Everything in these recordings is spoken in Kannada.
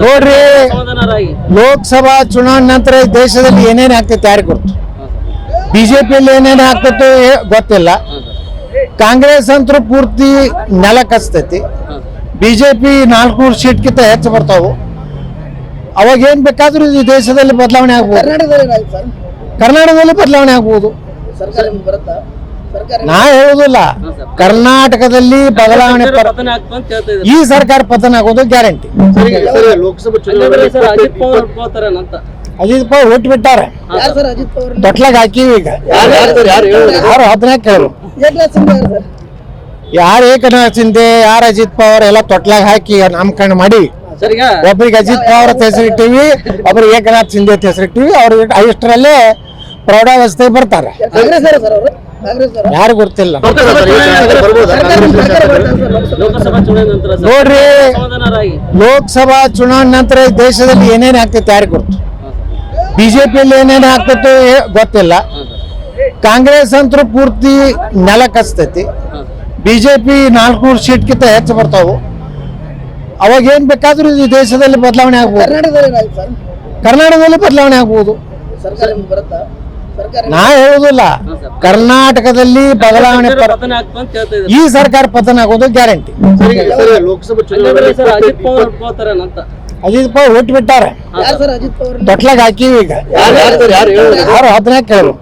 ನೋಡ್ರಿ, ಲೋಕಸಭಾ ಚುನಾವಣೆ ನಂತರ ದೇಶದಲ್ಲಿ ಏನೇನು ಆಗ್ತೈತೆ ಯಾರಿಗೆ ಗೊತ್ತು. ಬಿಜೆಪಿಯಲ್ಲಿ ಏನೇನು ಆಗ್ತೈತೆ ಗೊತ್ತಿಲ್ಲ. ಕಾಂಗ್ರೆಸ್ ಅಂತೂ ಪೂರ್ತಿ ನೆಲ ಕಸ್ತೈತಿ. ಬಿಜೆಪಿ 400 ಸೀಟ್ಗಿಂತ ಹೆಚ್ಚು ಬರ್ತಾವು. ಅವಾಗ ಏನ್ ಬೇಕಾದ್ರೂ ಈ ದೇಶದಲ್ಲಿ ಬದಲಾವಣೆ ಆಗ್ಬೋದು. ಕರ್ನಾಟಕದಲ್ಲಿ ಬದಲಾವಣೆ ಆಗ್ಬೋದು. ನಾ ಹೇಳುದಿಲ್ಲ, ಕರ್ನಾಟಕದಲ್ಲಿ ಬದಲಾವಣೆ ಈ ಸರ್ಕಾರ ಪತನ ಆಗೋದು ಗ್ಯಾರಂಟಿ. ಅಜಿತ್ ಪವಾರ್ ಹುಟ್ಟು ಬಿಟ್ಟಾರೆ, ತೊಟ್ಲಾಗ ಹಾಕಿವಿ. ಈಗ ಯಾರು ಅದನ್ನ ಕೇಳು, ಯಾರು ಏಕನಾಥ್ ಶಿಂದೆ, ಯಾರು ಅಜಿತ್ ಪವಾರ್ ಎಲ್ಲ ತೊಟ್ಲಾಗ ಹಾಕಿ ನಾಮಕರಣ ಮಾಡಿ ಒಬ್ಬರಿಗೆ ಅಜಿತ್ ಪವಾರ್ ಅಂತ ಹೆಸರಿಟ್ಟಿವಿ, ಒಬ್ಬರಿಗೆ ಏಕನಾಥ್ ಶಿಂದೆ ಅಂತ ಹೆಸರಿಟ್ಟಿವಿ. ಅವ್ರಿಗೆ ಇಷ್ಟರಲ್ಲೇ ಪ್ರೌಢಾವಸ್ಥೆ ಬರ್ತಾರೆ. ಯಾರು ಗೊತ್ತಿಲ್ಲ. ನೋಡ್ರಿ, ಲೋಕಸಭಾ ಚುನಾವಣೆ ನಂತರ ದೇಶದಲ್ಲಿ ಏನೇನು ಆಗ್ತೈತೆ ಯಾರಿಗೆ ಗೊತ್ತು. ಬಿಜೆಪಿಯಲ್ಲಿ ಏನೇನು ಆಗ್ತೈತೆ ಗೊತ್ತಿಲ್ಲ. ಕಾಂಗ್ರೆಸ್ ಅಂತೂ ಪೂರ್ತಿ ನೆಲ ಕಸ್ತೈತಿ. ಬಿಜೆಪಿ 400 ಸೀಟ್ಗಿಂತ ಹೆಚ್ಚು ಬರ್ತಾವು. ಅವಾಗ ಏನ್ ಬೇಕಾದ್ರೂ ಈ ದೇಶದಲ್ಲಿ ಬದಲಾವಣೆ ಆಗ್ಬೋದು. ಕರ್ನಾಟಕದಲ್ಲಿ ಬದಲಾವಣೆ ಆಗ್ಬೋದು. ನಾ ಹೇಳುದಿಲ್ಲ, ಕರ್ನಾಟಕದಲ್ಲಿ ಬದಲಾವಣೆ ಈ ಸರ್ಕಾರ ಪತನ ಆಗೋದು ಗ್ಯಾರಂಟಿ. ಅಜಿತ್ ಪವಾರ್ ಹುಟ್ಟು ಬಿಟ್ಟಾರೆ, ತೊಟ್ಲಾಗ ಹಾಕಿವಿ. ಈಗ ಯಾರು ಅದನ್ನ ಕೇಳು,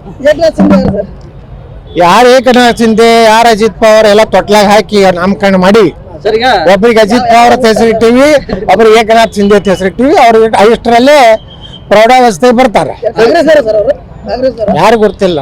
ಯಾರು ಏಕನಾಥ್ ಶಿಂದೆ, ಯಾರು ಅಜಿತ್ ಪವಾರ್ ಎಲ್ಲ ತೊಟ್ಲಾಗ ಹಾಕಿ ನಾಮಕರಣ ಮಾಡಿ ಒಬ್ಬರಿಗೆ ಅಜಿತ್ ಪವಾರ್ ಅಂತ ಹೆಸರಿಟ್ಟಿವಿ, ಒಬ್ಬರಿಗೆ ಏಕನಾಥ್ ಶಿಂದೆ ಅಂತ ಹೆಸರಿಟ್ಟಿವಿ. ಅವ್ರಿಗೆ ಇಷ್ಟರಲ್ಲೇ ಪ್ರೌಢಾವಸ್ಥೆ ಬರ್ತಾರೆ. ಯಾರು ಗೊತ್ತಿಲ್ಲ.